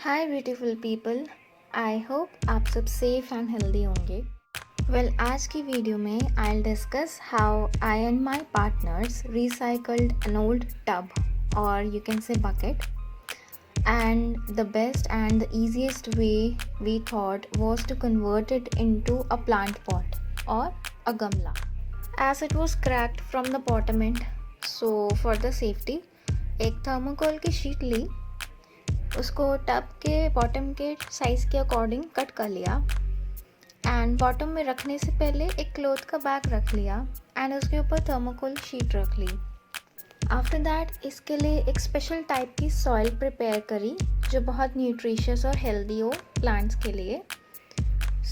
हाय beautiful people, आई hope आप सब safe and healthy होंगे। आज की वीडियो में I discuss how I and my partners recycled an old tub और you can say bucket, and the best and the easiest way we thought was to convert it into a plant pot or a gamla, as it was cracked from the bottom end. So for the safety, एक thermocol की sheet ली, उसको tub के bottom के size के according cut कर लिया and bottom में रखने से पहले एक क्लॉथ का बैग रख लिया एंड उसके ऊपर थर्मोकोल शीट रख ली। आफ्टर दैट इसके लिए एक स्पेशल टाइप की सॉइल प्रिपेयर करी जो बहुत न्यूट्रिशियस और हेल्दी हो प्लांट्स के लिए।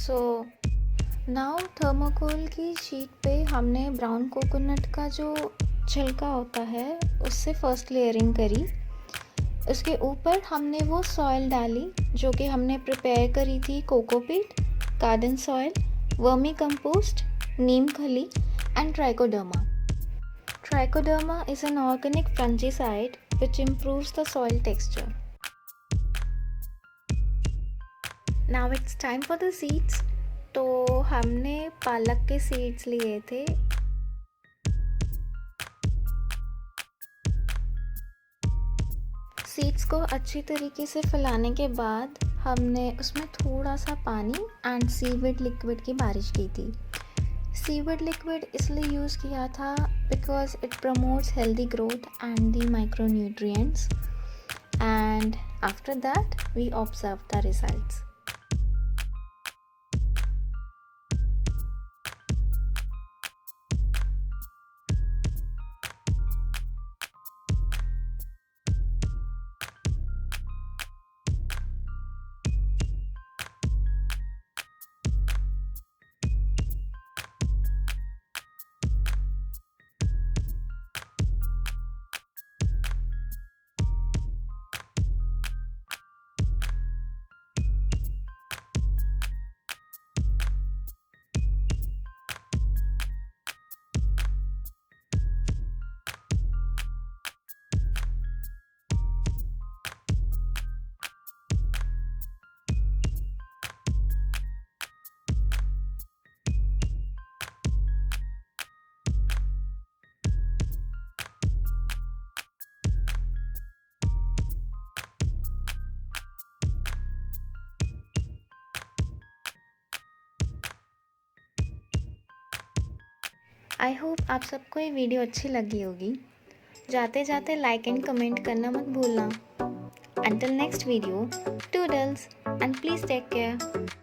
सो नाउ थर्मोकोल की शीट पे हमने ब्राउन कोकोनट का जो छिलका होता है उससे फर्स्ट लेयरिंग करी। उसके ऊपर हमने वो सॉइल डाली जो कि हमने प्रिपेयर करी थी, cocopeat, garden soil, vermicompost, neem खली and trichoderma. Trichoderma is an organic fungicide which improves the soil texture. Now it's time for the seeds. तो हमने पालक के सीड्स लिए थे। सीड्स को अच्छी तरीके से फैलाने के बाद हमने उसमें थोड़ा सा पानी एंड सीविड लिक्विड की बारिश की थी। सीविड लिक्विड इसलिए यूज़ किया था because it promotes healthy growth and the micronutrients, and after that we observe the results. I hope आप सबको ये वीडियो अच्छी लगी होगी। जाते जाते लाइक एंड कमेंट करना मत भूलना। Until next video, doodles, and please take care.